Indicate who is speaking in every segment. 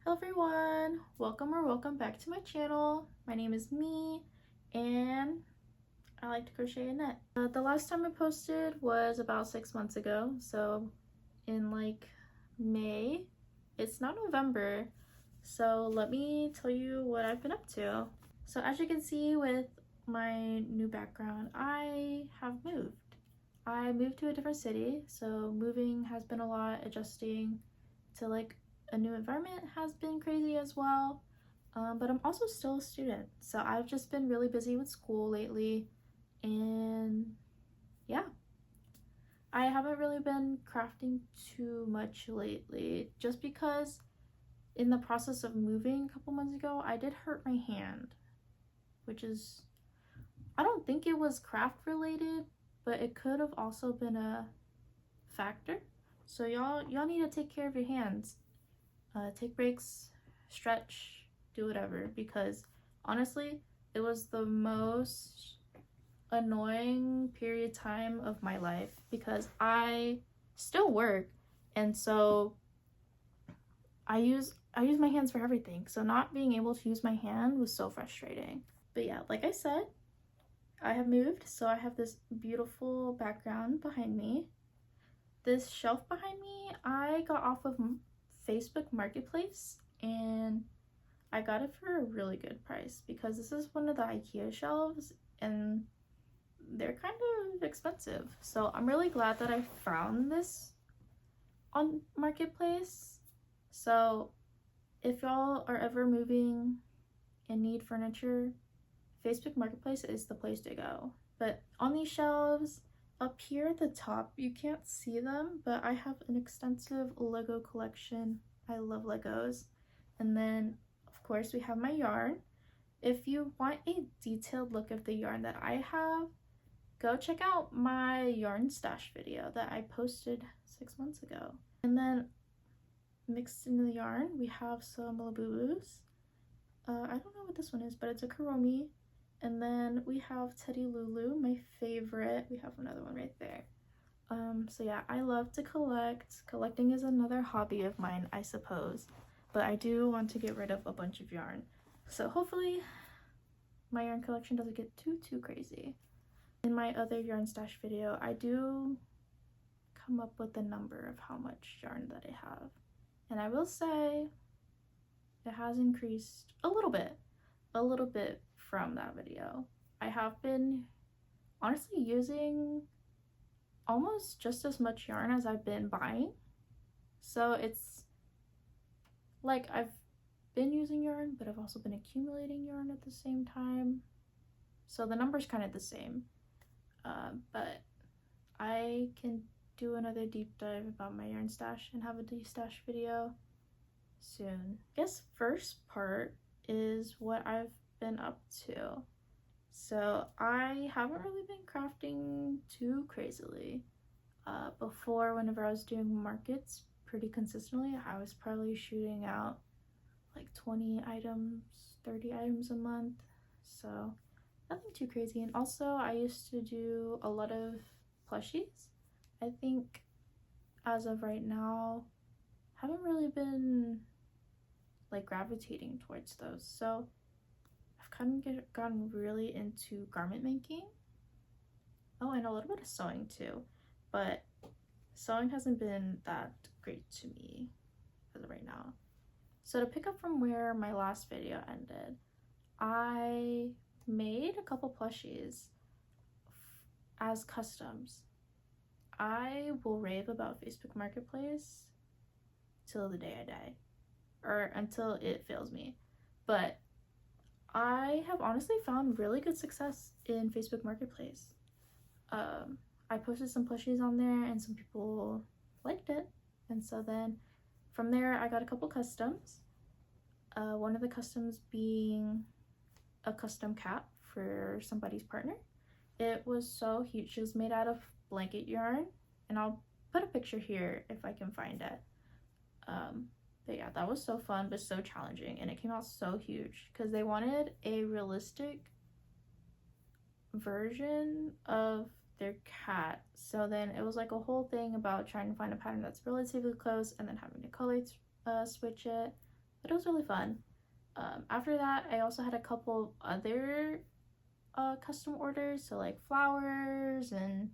Speaker 1: Hello everyone, welcome back to my channel. My name is Me and I like to crochet and knit. The last time I posted was about 6 months ago, so in like May. It's now November, so let me tell you what I've been up to. So as you can see with my new background, I have moved. I moved to a different city, so moving has been a lot. Adjusting to like a new environment has been crazy as well, but I'm also still a student, so I've just been really busy with school lately. And yeah, I haven't really been crafting too much lately, just because in the process of moving a couple months ago I did hurt my hand, which is, I don't think it was craft related, but it could have also been a factor. So y'all need to take care of your hands. Take breaks, stretch, do whatever, because honestly, it was the most annoying period time of my life because I still work, and so I use my hands for everything. So not being able to use my hand was so frustrating. But yeah, like I said, I have moved, so I have this beautiful background behind me. This shelf behind me, I got off of Facebook Marketplace, and I got it for a really good price because this is one of the IKEA shelves and they're kind of expensive. So I'm really glad that I found this on Marketplace. So if y'all are ever moving and need furniture, Facebook Marketplace is the place to go. But on these shelves up here at the top, you can't see them, but I have an extensive Lego collection. I love Legos. And then of course we have my yarn. If you want a detailed look of the yarn that I have, go check out my yarn stash video that I posted 6 months ago. And then mixed into the yarn we have some Labubus. I don't know what this one is, but it's a Kuromi. And then we have Teddy Lulu, my favorite. We have another one right there. So yeah, I love to collect. Collecting is another hobby of mine, I suppose. But I do want to get rid of a bunch of yarn. So hopefully my yarn collection doesn't get too crazy. In my other yarn stash video, I do come up with the number of how much yarn that I have. And I will say it has increased a little bit from that video. I have been honestly using almost just as much yarn as I've been buying. So it's like I've been using yarn, but I've also been accumulating yarn at the same time. So the number's kind of the same. But I can do another deep dive about my yarn stash and have a de-stash video soon. I guess first part is what I've been up to. So I haven't really been crafting too crazily. Before, whenever I was doing markets pretty consistently, I was probably shooting out like 20 items, 30 items a month. So nothing too crazy. And also I used to do a lot of plushies. I think as of right now, haven't really been like gravitating towards those. So I've kind of gotten really into garment making. Oh, and a little bit of sewing too, but sewing hasn't been that great to me as of right now. So to pick up from where my last video ended, I made a couple plushies as customs. I will rave about Facebook Marketplace till the day I die, or until it fails me. But I have honestly found really good success in Facebook Marketplace. I posted some plushies on there and some people liked it, and so then from there I got a couple customs. One of the customs being a custom cap for somebody's partner. It was so huge. It was made out of blanket yarn, and I'll put a picture here if I can find it. But yeah, that was so fun but so challenging, and it came out so huge because they wanted a realistic version of their cat. So then it was like a whole thing about trying to find a pattern that's relatively close and then having to color switch it. but it was really fun. After that, I also had a couple other custom orders, so like flowers, and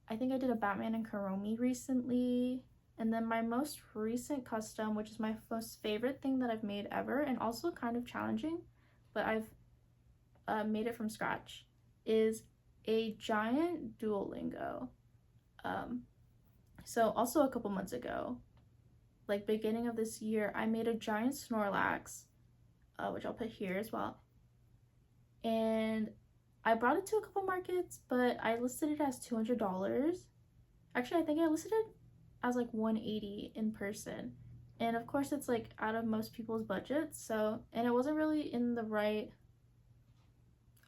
Speaker 1: I think I did a Batman and Kuromi recently. And then my most recent custom, which is my most favorite thing that I've made ever, and also kind of challenging, but I've made it from scratch, is a giant Duolingo. Um, so also a couple months ago, like beginning of this year, I made a giant Snorlax, which I'll put here as well. And I brought it to a couple markets, but I listed it as $200. Actually, I think I listed it as like 180 in person. And of course, it's like out of most people's budgets. So, and it wasn't really in the right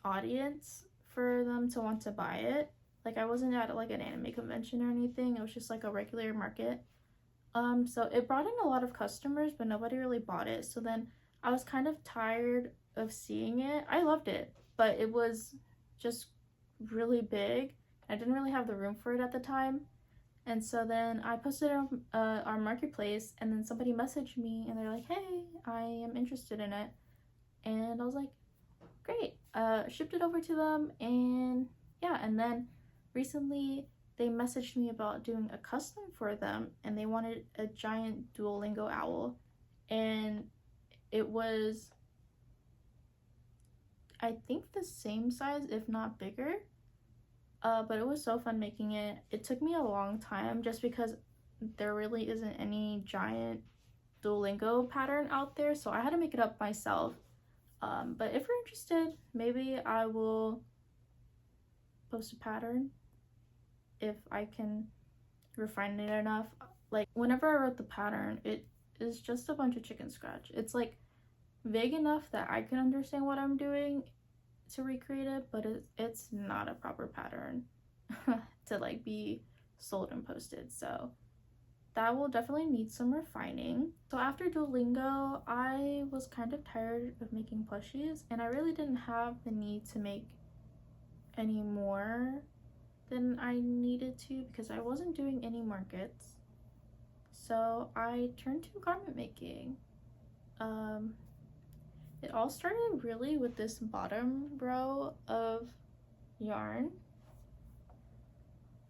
Speaker 1: audience for them to want to buy it. Like I wasn't at like an anime convention or anything. It was just like a regular market. So it brought in a lot of customers, but nobody really bought it. So then I was kind of tired of seeing it. I loved it, but it was just really big. I didn't really have the room for it at the time. And so then I posted it on our marketplace, and then somebody messaged me and they're like, hey, I am interested in it. And I was like, great. Shipped it over to them, and yeah, and then recently they messaged me about doing a custom for them, and they wanted a giant Duolingo owl, and it was, I think, the same size, if not bigger. But it was so fun making it. It took me a long time just because there really isn't any giant Duolingo pattern out there, so I had to make it up myself. But if you're interested, maybe I will post a pattern if I can refine it enough. Like whenever I wrote the pattern, it is just a bunch of chicken scratch. It's like vague enough that I can understand what I'm doing to recreate it, but it's not a proper pattern to like be sold and posted. So that will definitely need some refining. So after Duolingo, I was kind of tired of making plushies, and I really didn't have the need to make any more than I needed to because I wasn't doing any markets. So I turned to garment making. It all started really with this bottom row of yarn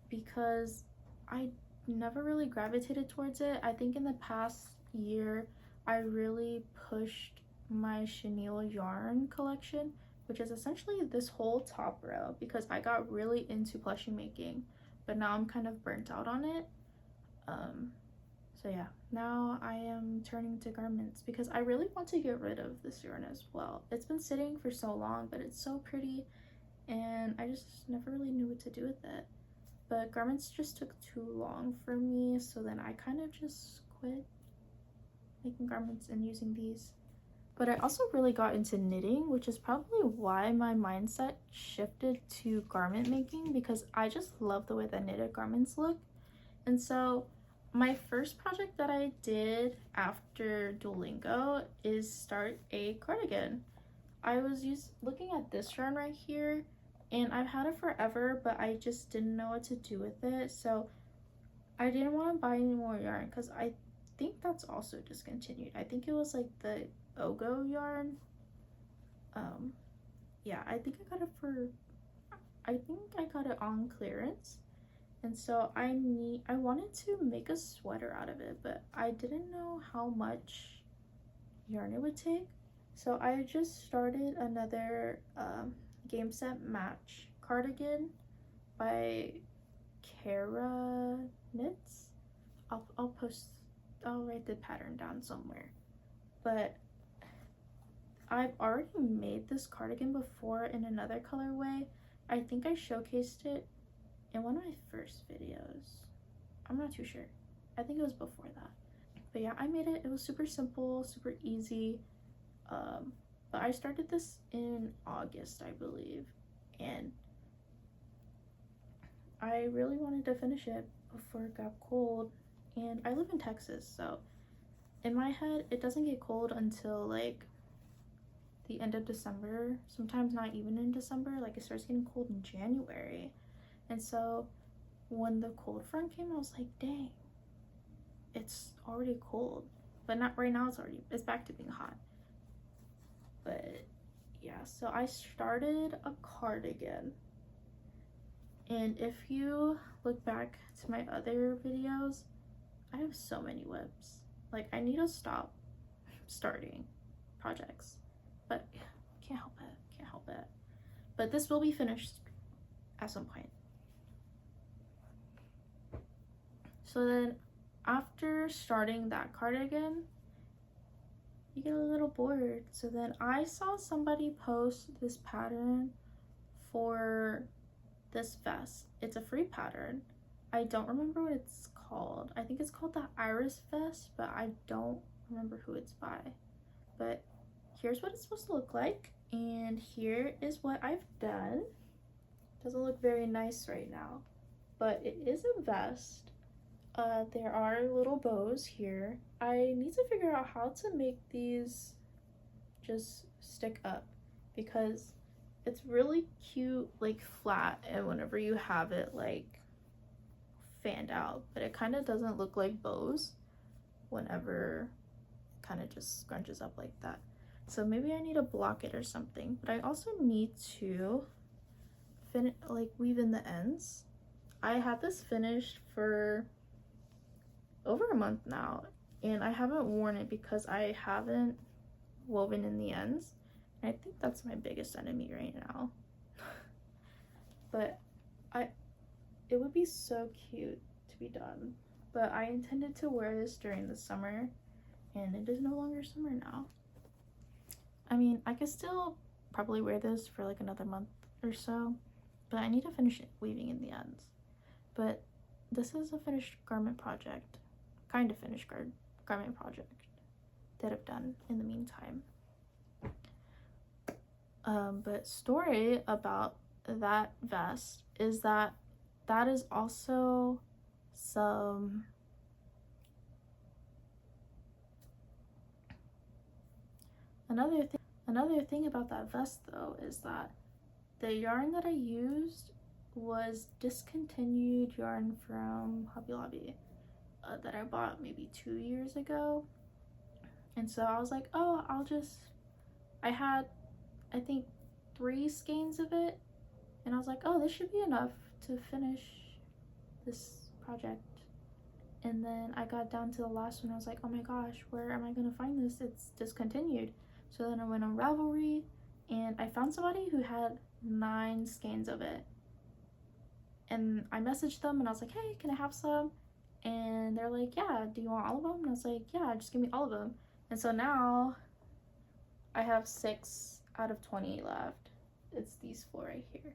Speaker 1: because I never really gravitated towards it. I think in the past year, I really pushed my chenille yarn collection, which is essentially this whole top row, because I got really into plushie making, but now I'm kind of burnt out on it. So yeah, now I am turning to garments because I really want to get rid of this yarn as well. It's been sitting for so long, but it's so pretty, and I just never really knew what to do with it. But garments just took too long for me, so then I kind of just quit making garments and using these. But I also really got into knitting, which is probably why my mindset shifted to garment making, because I just love the way that knitted garments look. And so my first project that I did after Duolingo is start a cardigan. I was looking at this yarn right here, and I've had it forever, but I just didn't know what to do with it. So I didn't want to buy any more yarn because I think that's also discontinued. I think it was like the Ogo yarn. Yeah, I think I got it on clearance. And so I wanted to make a sweater out of it, but I didn't know how much yarn it would take. So I just started another game set match cardigan by Kara Knits. I'll write the pattern down somewhere. But I've already made this cardigan before in another colorway. I think I showcased it in one of my first videos. I'm not too sure. I think it was before that. But yeah, I made it. It was super simple, super easy. But I started this in August, I believe, and I really wanted to finish it before it got cold. And I live in Texas, so in my head, it doesn't get cold until like the end of December. Sometimes not even in December. Like it starts getting cold in January. And so when the cold front came, I was like, dang, it's already cold. but not right now. It's back to being hot. But yeah, so I started a cardigan, and if you look back to my other videos, I have so many whips. Like, I need to stop starting projects, but can't help it. But this will be finished at some point. So then after starting that cardigan, you get a little bored. So then I saw somebody post this pattern for this vest. It's a free pattern. I don't remember what it's called. I think it's called the Iris vest, but I don't remember who it's by. But here's what it's supposed to look like, and here is what I've done. Doesn't look very nice right now, but it is a vest. There are little bows here. I need to figure out how to make these just stick up, because it's really cute like flat, and whenever you have it like fanned out, but it kind of doesn't look like bows whenever it kind of just scrunches up like that. So maybe I need to block it or something. But I also need to weave in the ends. I had this finished for over a month now, and I haven't worn it because I haven't woven in the ends. And I think that's my biggest enemy right now. But it would be so cute to be done. But I intended to wear this during the summer, and it is no longer summer now. I mean, I could still probably wear this for like another month or so, but I need to finish weaving in the ends. But this is a finished garment project, kind of finished garment project that I've done in the meantime. But story about that vest is that is also some another thing about that vest though is that the yarn that I used was discontinued yarn from Hobby Lobby that I bought maybe 2 years ago. And so I was like, oh, I had I think 3 skeins of it, and I was like, oh, this should be enough to finish this project. And then I got down to the last one. I was like, oh my gosh, where am I gonna find this? It's discontinued. So then I went on Ravelry, and I found somebody who had 9 skeins of it. And I messaged them, and I was like, hey, can I have some? And they're like, yeah, do you want all of them? And I was like, yeah, just give me all of them. And so now I have 6 out of 20 left. It's these 4 right here.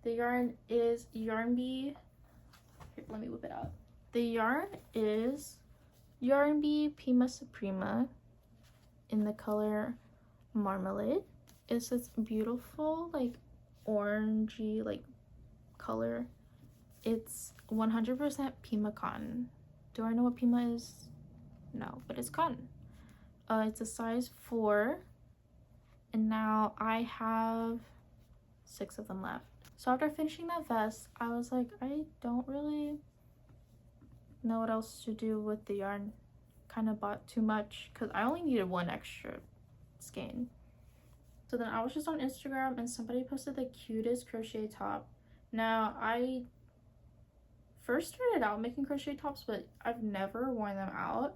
Speaker 1: The yarn is Yarn Bee. Here, let me whip it out. The yarn is Yarn Bee Pima Suprema in the color Marmalade. It's this beautiful like orangey like color. It's 100% Pima cotton. Do I know what Pima is? No, but it's cotton. It's a size 4, and now I have 6 of them left. So after finishing that vest, I was like, I don't really know what else to do with the yarn. Kind of bought too much because I only needed 1 extra skein. So then I was just on Instagram, and somebody posted the cutest crochet top. Now, I first started out making crochet tops, but I've never worn them out.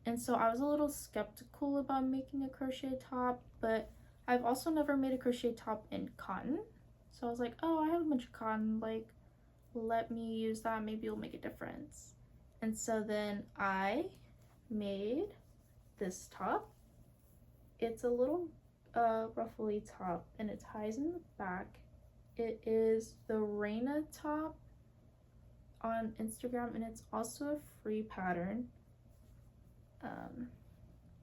Speaker 1: And so I was a little skeptical about making a crochet top, but I've also never made a crochet top in cotton. So I was like, oh, I have a bunch of cotton, like, let me use that, maybe it'll make a difference. And so then I made this top. It's a little ruffly top, and it ties in the back. It is the Reina top on Instagram, and it's also a free pattern.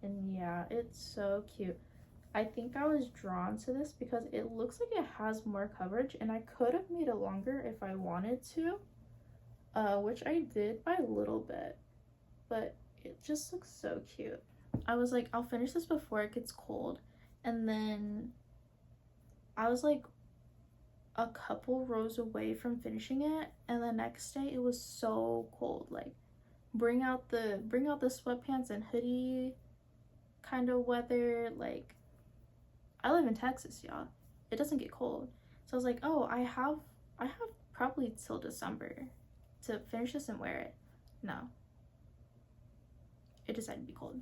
Speaker 1: And yeah, it's so cute. I think I was drawn to this because it looks like it has more coverage, and I could have made it longer if I wanted to, which I did by a little bit, but it just looks so cute. I was like, I'll finish this before it gets cold, and then I was like a couple rows away from finishing it, and the next day it was so cold, like bring out the sweatpants and hoodie kind of weather. Like, I live in Texas, y'all. It doesn't get cold. So I was like, oh, I have probably till December to finish this and wear it. No. It decided to be cold.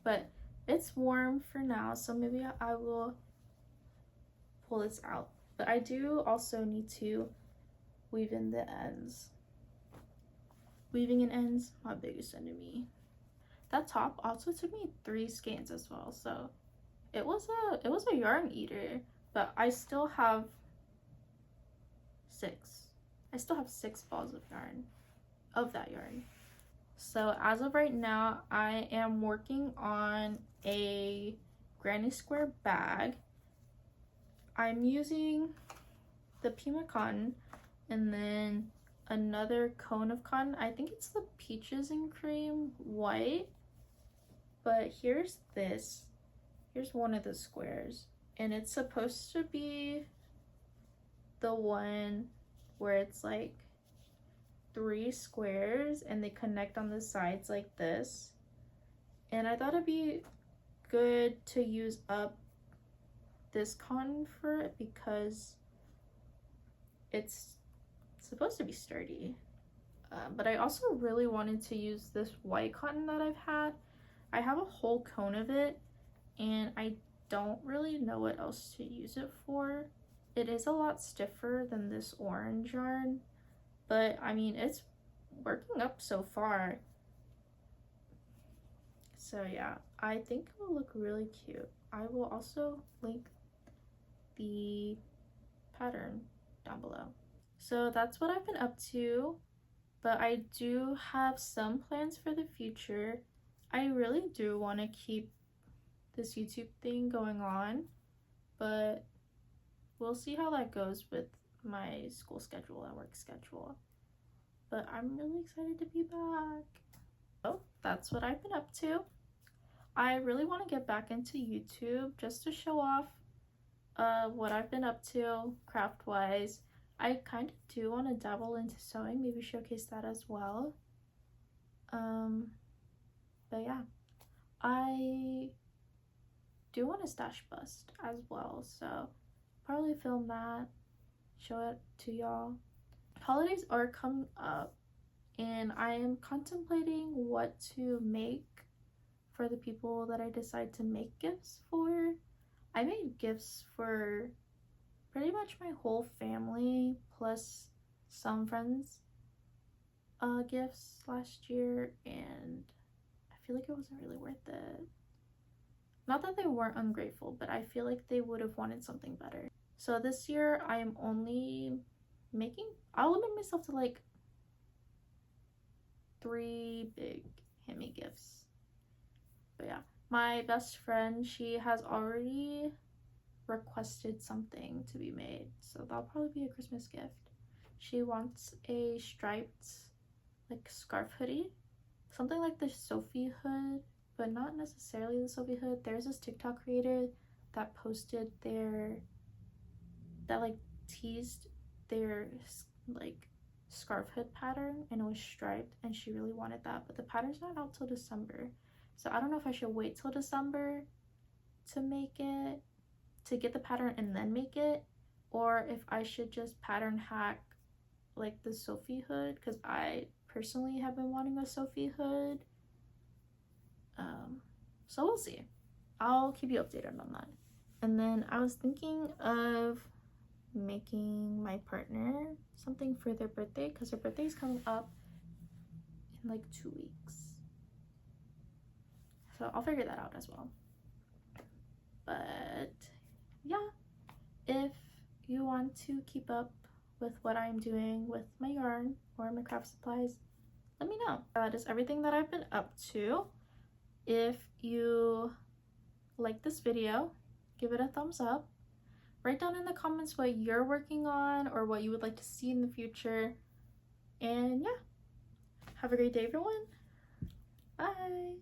Speaker 1: But it's warm for now, so maybe I will pull this out. But I do also need to weave in the ends. Weaving in ends, my biggest enemy. That top also took me 3 skeins as well, so it was a yarn eater, but I still have 6. I still have 6 balls of yarn, of that yarn. So as of right now, I am working on a granny square bag. I'm using the Pima cotton and then another cone of cotton. I think it's the peaches and cream white. But here's this. Here's one of the squares. And it's supposed to be the one where it's like 3 squares and they connect on the sides like this. And I thought it'd be good to use up this cotton for it because it's supposed to be sturdy. But I also really wanted to use this white cotton that I've had. I have a whole cone of it and I don't really know what else to use it for. It is a lot stiffer than this orange yarn, but I mean, it's working up so far. So yeah, I think it will look really cute. I will also link the pattern down below. So that's what I've been up to, but I do have some plans for the future. I really do want to keep this YouTube thing going on, but we'll see how that goes with my school schedule and work schedule. But I'm really excited to be back. So that's what I've been up to. I really want to get back into YouTube just to show off what I've been up to craft-wise. I kind of do want to dabble into sewing, maybe showcase that as well. But yeah, I do want a stash bust as well, so probably film that, show it to y'all. Holidays are coming up and I am contemplating what to make for the people that I decide to make gifts for. I made gifts for pretty much my whole family plus some friends gifts last year, and I feel like it wasn't really worth it. Not that they weren't ungrateful, but I feel like they would have wanted something better. So this year I am only making, I'll limit myself to like 3 big hand-me gifts. But yeah, my best friend, she has already requested something to be made, so that'll probably be a Christmas gift. She wants a striped like scarf hoodie, something like the Sophie hood, but not necessarily the Sophie hood. There's this TikTok creator that posted that teased their like scarf hood pattern, and it was striped, and she really wanted that, but the pattern's not out till December. So I don't know if I should wait till December to make it, to get the pattern and then make it, or if I should just pattern hack like the Sophie hood, because I personally have been wanting a Sophie hood. So we'll see. I'll keep you updated on that. And then I was thinking of making my partner something for their birthday, because their birthday is coming up in like 2 weeks. So I'll figure that out as well. But yeah, if you want to keep up with what I'm doing with my yarn or my craft supplies, let me know. That is everything that I've been up to. If you like this video, give it a thumbs up. Write down in the comments what you're working on or what you would like to see in the future. And yeah, have a great day, everyone. Bye.